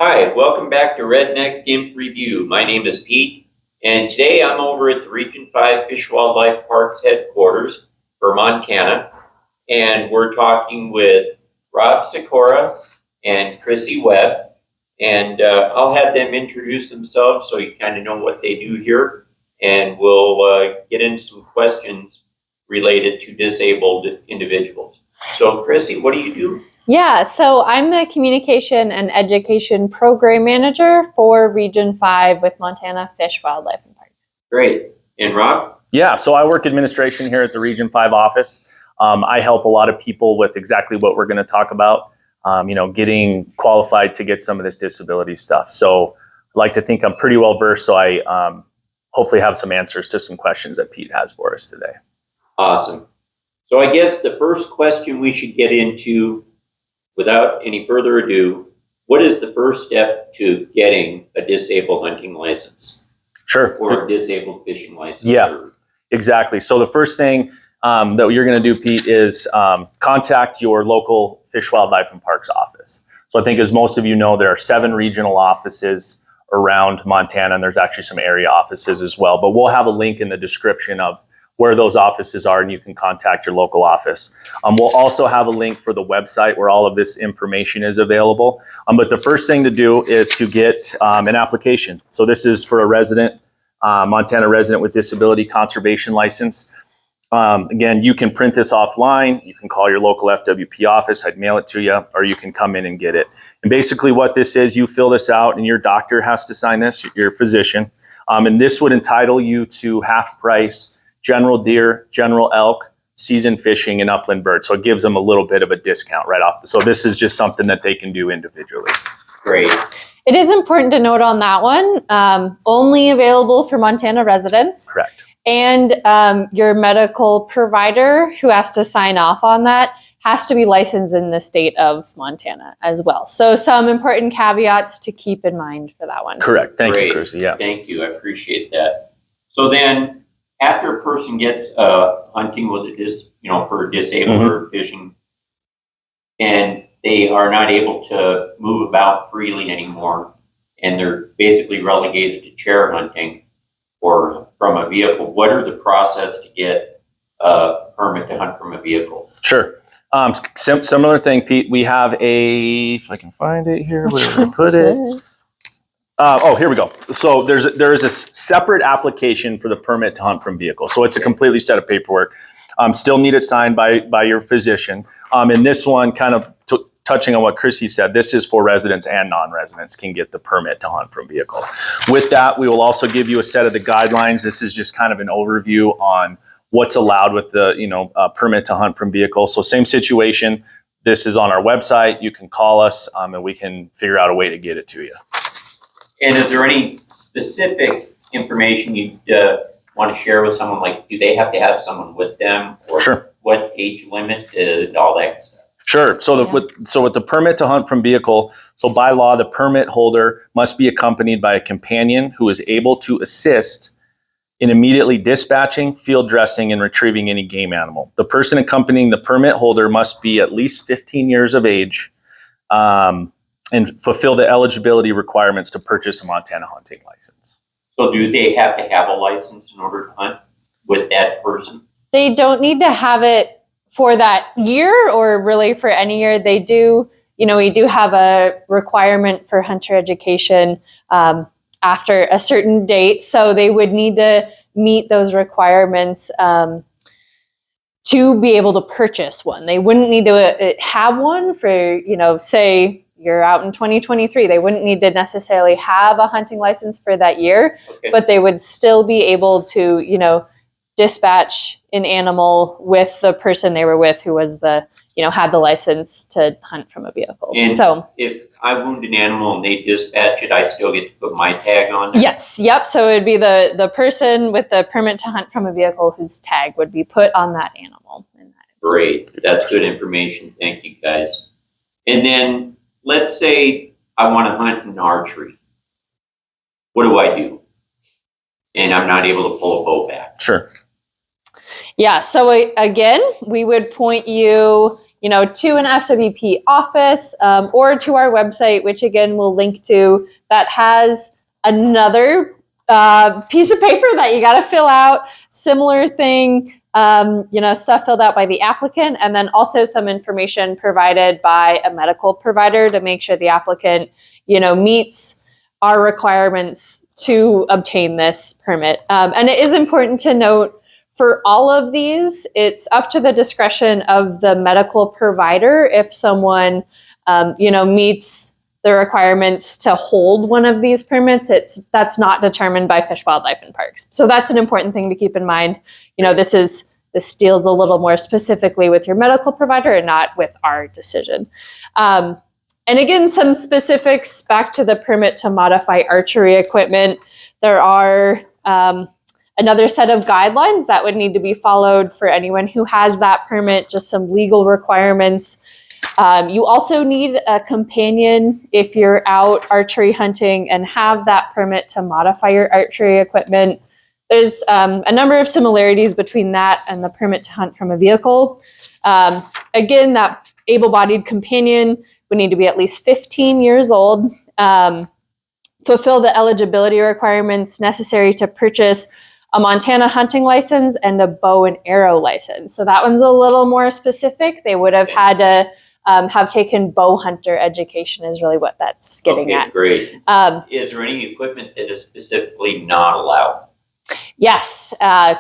Hi, welcome back to Redneck Gimp Review. My name is Pete, and today I'm over at the Region 5 Fish Wildlife Parks headquarters for Montana, and we're talking with Rob Sikora and Chrissy Webb, and I'll have them introduce themselves so you kind of know what they do here, and we'll get into some questions related to disabled individuals. So, Chrissy, what do you do? Yeah, so I'm the Communication and Education Program Manager for Region 5 with Montana Fish, Wildlife, and Parks. Great. And Rob? Yeah, so I work administration here at the Region 5 office. I help a lot of people with exactly what we're going to talk about, getting qualified to get some of this disability stuff. So I like to think I'm pretty well versed, so I hopefully have some answers to some questions that Pete has for us today. Awesome. So I guess the first question we should get into, without any further ado, what is the first step to getting a disabled hunting license? Sure. Or a disabled fishing license? Yeah, exactly. So the first thing that you're going to do, Pete, is contact your local Fish, Wildlife, and Parks office. So I think, as most of you know, there are 7 regional offices around Montana, and there's actually some area offices as well. But we'll have a link in the description of where those offices are, and you can contact your local office. We'll also have a link for the website where all of this information is available. But the first thing to do is to get an application. So this is for a resident, Montana resident with disability conservation license. Again, you can print this offline. You can call your local FWP office. I'd mail it to you, or you can come in and get it. And basically what this is, you fill this out and your doctor has to sign this, your physician. And this would entitle you to half price general deer, general elk, season fishing, and upland bird. So it gives them a little bit of a discount right off. So this is just something that they can do individually. Great. It is important to note on that one, only available for Montana residents. Correct. And your medical provider who has to sign off on that has to be licensed in the state of Montana as well. So some important caveats to keep in mind for that one. Correct. Thank Great. you, Chrissy. Yeah. Thank you. I appreciate that. So then, after a person gets hunting with for disabled or fishing, and they are not able to move about freely anymore, and they're basically relegated to chair hunting or from a vehicle, what are the process to get a permit to hunt from a vehicle? Sure. Similar thing, Pete. We have if I can find it here, where did I put it? Here we go. So there is a separate application for the permit to hunt from vehicle. So it's a completely set of paperwork. Still need it signed by your physician. And this one, kind of touching on what Chrissy said, this is for residents and non-residents can get the permit to hunt from vehicle. With that, we will also give you a set of the guidelines. This is just kind of an overview on what's allowed with the permit to hunt from vehicle. So same situation. This is on our website. You can call us and we can figure out a way to get it to you. And is there any specific information you want to share with someone? Like, do they have to have someone with them? Or Sure. What age limit and all that stuff? Sure. So with the permit to hunt from vehicle, so by law, the permit holder must be accompanied by a companion who is able to assist in immediately dispatching, field dressing, and retrieving any game animal. The person accompanying the permit holder must be at least 15 years of age, and fulfill the eligibility requirements to purchase a Montana hunting license. So do they have to have a license in order to hunt with that person? They don't need to have it for that year or really for any year. They do, we do have a requirement for hunter education after a certain date. So they would need to meet those requirements to be able to purchase one. They wouldn't need to have one for, say, you're out in 2023. They wouldn't need to necessarily have a hunting license for that year, but they would still be able to, dispatch an animal with the person they were with who was had the license to hunt from a vehicle. And so if I wound an animal and they dispatch it, I still get to put my tag on it? Yes. Yep. So it would be the person with the permit to hunt from a vehicle whose tag would be put on that animal. Great. That's good information. Thank you, guys. And then let's say I want to hunt in archery. What do I do? And I'm not able to pull a bow back. Sure. Yeah. So again, we would point you, to an FWP office or to our website, which again we'll link to, that has another piece of paper that you got to fill out, similar thing, stuff filled out by the applicant, and then also some information provided by a medical provider to make sure the applicant, meets our requirements to obtain this permit. And it is important to note, for all of these, it's up to the discretion of the medical provider if someone, meets the requirements to hold one of these permits. That's not determined by Fish, Wildlife, and Parks. So that's an important thing to keep in mind. This deals a little more specifically with your medical provider and not with our decision. And again, some specifics back to the permit to modify archery equipment. There are another set of guidelines that would need to be followed for anyone who has that permit, just some legal requirements. You also need a companion if you're out archery hunting and have that permit to modify your archery equipment. There's a number of similarities between that and the permit to hunt from a vehicle. Again, that able-bodied companion would need to be at least 15 years old, fulfill the eligibility requirements necessary to purchase a Montana hunting license and a bow and arrow license. So that one's a little more specific. They would have had to have taken bow hunter education, is really what that's getting at. Great. Is there any equipment that is specifically not allowed? Yes,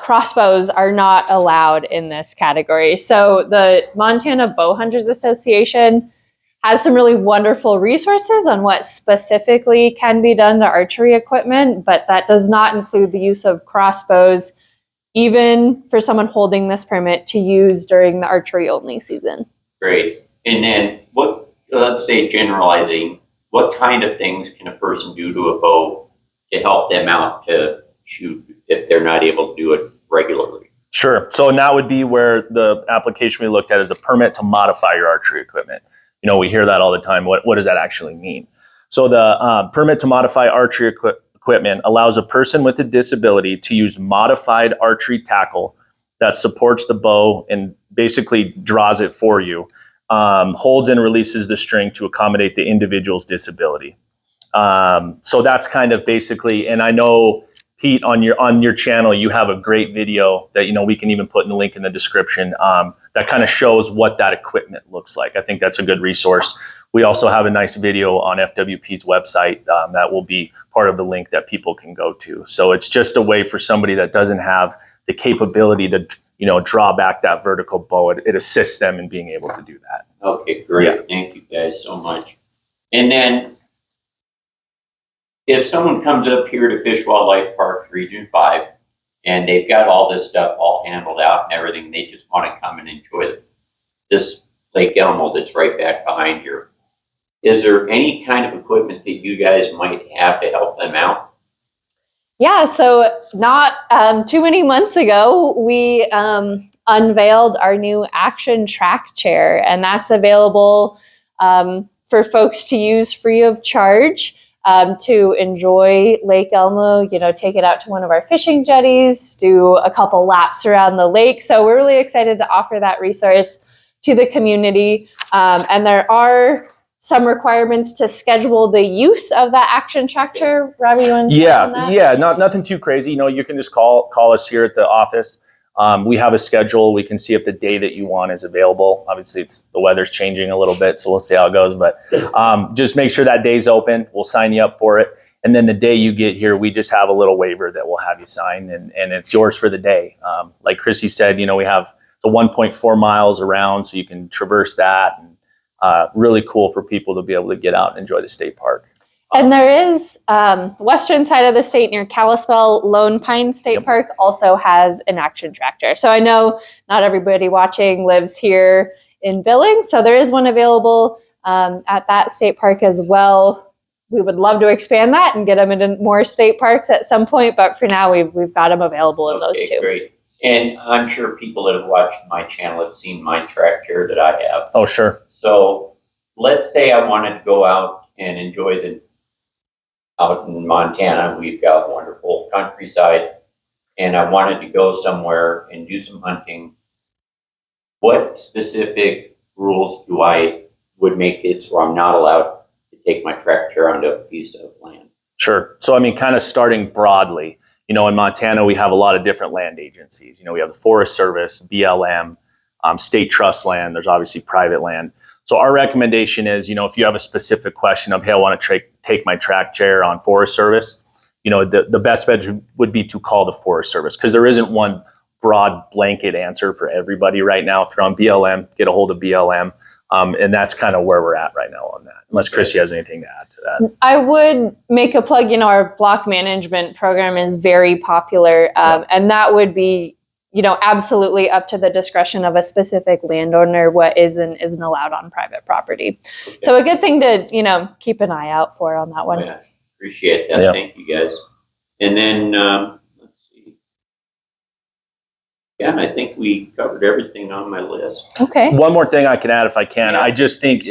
crossbows are not allowed in this category. So the Montana Bow Hunters Association has some really wonderful resources on what specifically can be done to archery equipment, but that does not include the use of crossbows, even for someone holding this permit to use during the archery only season. Great. And then let's say generalizing, what kind of things can a person do to a bow to help them out to shoot if they're not able to do it regularly? Sure. So, and that would be where the application we looked at is the permit to modify your archery equipment. We hear that all the time. What does that actually mean? So the permit to modify archery equipment allows a person with a disability to use modified archery tackle that supports the bow and basically draws it for you, holds and releases the string to accommodate the individual's disability. So that's kind of basically, and I know, Pete, on your channel, you have a great video that, we can even put in the link in the description that kind of shows what that equipment looks like. I think that's a good resource. We also have a nice video on FWP's website that will be part of the link that people can go to. So it's just a way for somebody that doesn't have the capability to, draw back that vertical bow. It assists them in being able to do that. Okay, great. Yeah. Thank you guys so much. And then if someone comes up here to Fish, Wildlife Park Region 5 and they've got all this stuff all handled out and everything, they just want to come and enjoy this Lake Elmo that's right back behind here, is there any kind of equipment that you guys might have to help them out? Yeah, so not too many months ago, we unveiled our new Action Track Chair, and that's available for folks to use free of charge. To enjoy Lake Elmo, take it out to one of our fishing jetties, do a couple laps around the lake. So we're really excited to offer that resource to the community. And there are some requirements to schedule the use of that Action Tractor. Robbie, you want to touch on that? Yeah, nothing too crazy. You can just call us here at the office. We have a schedule. We can see if the day that you want is available. Obviously, the weather's changing a little bit, so we'll see how it goes. But just make sure that day's open. We'll sign you up for it. And then the day you get here, we just have a little waiver that we'll have you sign, and it's yours for the day. Like Chrissy said, we have the 1.4 miles around, so you can traverse that. And really cool for people to be able to get out and enjoy the state park. And there is western side of the state near Kalispell, Lone Pine State Park also has an Action Tractor. So I know not everybody watching lives here in Billings, so there is one available at that state park as well. We would love to expand that and get them into more state parks at some point, but for now we've got them available in those two. Great. And I'm sure people that have watched my channel have seen my track chair that I have. Oh, sure. So let's say I wanted to go out and enjoy out in Montana, we've got wonderful countryside, and I wanted to go somewhere and do some hunting. What specific rules would make it so I'm not allowed to take my tractor onto a piece of land? Sure. So, I mean, kind of starting broadly, in Montana, we have a lot of different land agencies. We have the Forest Service, BLM, state trust land. There's obviously private land. So our recommendation is, if you have a specific question of, hey, I want to take my track chair on Forest Service, the best bet would be to call the Forest Service, because there isn't one broad blanket answer for everybody right now. If you're on BLM, get a hold of BLM. And that's kind of where we're at right now on that, unless Chrissy has anything to add to that. I would make a plug. Our block management program is very popular, and that would be, absolutely up to the discretion of a specific landowner what is and isn't allowed on private property. Okay. So a good thing to, keep an eye out for on that one. Oh, yeah. Appreciate that. Yeah. Thank you, guys. And then, let's see. Yeah, I think we covered everything on my list. Okay. One more thing I can add if I can. Yeah. I just think,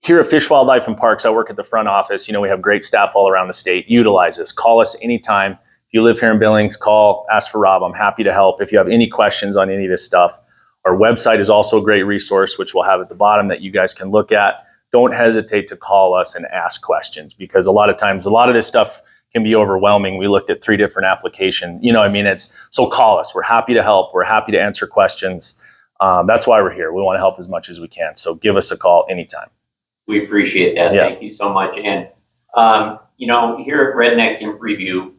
here at Fish, Wildlife, and Parks, I work at the front office. We have great staff all around the state. Utilize us. Call us anytime. If you live here in Billings, call, ask for Rob. I'm happy to help. If you have any questions on any of this stuff, our website is also a great resource, which we'll have at the bottom that you guys can look at. Don't hesitate to call us and ask questions, because a lot of times, a lot of this stuff can be overwhelming. We looked at 3 different applications. So call us. We're happy to help. We're happy to answer questions. That's why we're here. We want to help as much as we can. So give us a call anytime. We appreciate that. Yeah. Thank you so much. And, here at Redneck Imp Review,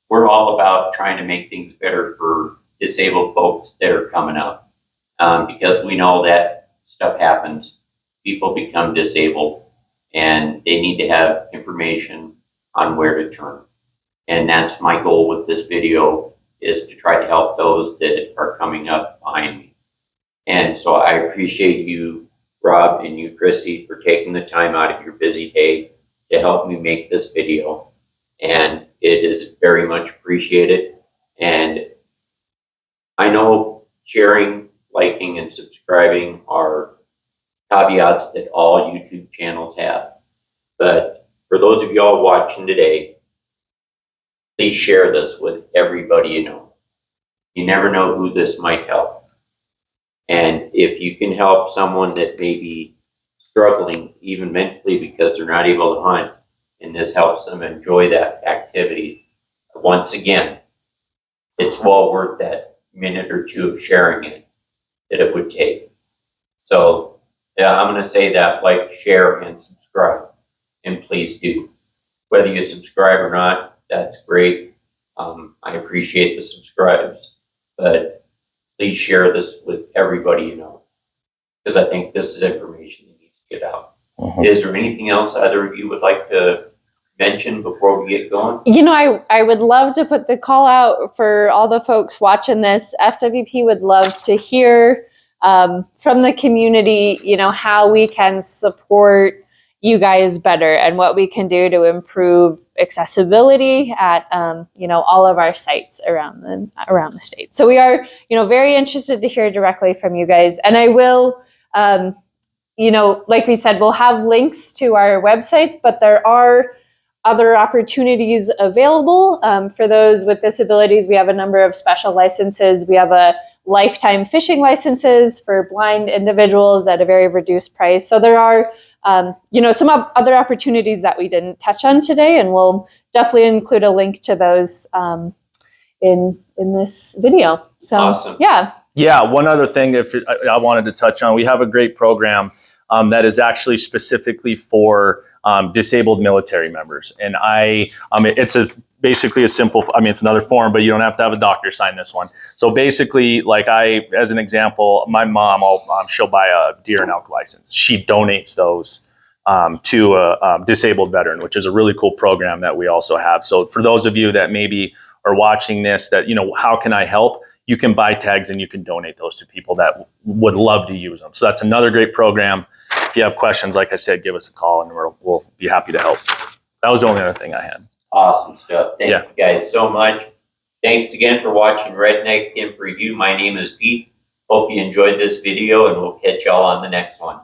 we're all about trying to make things better for disabled folks that are coming up, because we know that stuff happens. People become disabled and they need to have information on where to turn. And that's my goal with this video, is to try to help those that are coming up behind me. And so I appreciate you, Rob, and you, Chrissy, for taking the time out of your busy day to help me make this video. And it is very much appreciated. And I know sharing, liking, and subscribing are caveats that all YouTube channels have. But for those of y'all watching today, please share this with everybody you know. You never know who this might help. And if you can help someone that may be struggling even mentally because they're not able to hunt, and this helps them enjoy that activity, once again, it's well worth that minute or two of sharing it that it would take. So yeah, I'm going to say that, like, share, and subscribe. And please do. Whether you subscribe or not, that's great. I appreciate the subscribes, but please share this with everybody you know, because I think this is information that needs to get out. Mhm. Is there anything else either of you would like to mention before we get going? I would love to put the call out for all the folks watching this. FWP would love to hear from the community, how we can support you guys better and what we can do to improve accessibility at, all of our sites around the state. So we are, very interested to hear directly from you guys. And I will, like we said, we'll have links to our websites, but there are other opportunities available for those with disabilities. We have a number of special licenses. We have a lifetime fishing licenses for blind individuals at a very reduced price. So there are, some other opportunities that we didn't touch on today, and we'll definitely include a link to those in this video. So, Awesome. yeah. Yeah, one other thing I wanted to touch on, we have a great program that is actually specifically for disabled military members. And it's basically a simple, it's another form, but you don't have to have a doctor sign this one. So basically, as an example, my mom, she'll buy a deer and elk license. She donates those to a disabled veteran, which is a really cool program that we also have. So for those of you that maybe are watching this, that, how can I help? You can buy tags and you can donate those to people that would love to use them. So that's another great program. If you have questions, like I said, give us a call and we'll be happy to help. That was the only other thing I had. Awesome stuff. Thank you guys so much. Thanks again for watching Redneck Imp Review. My name is Pete. Hope you enjoyed this video, and we'll catch y'all on the next one.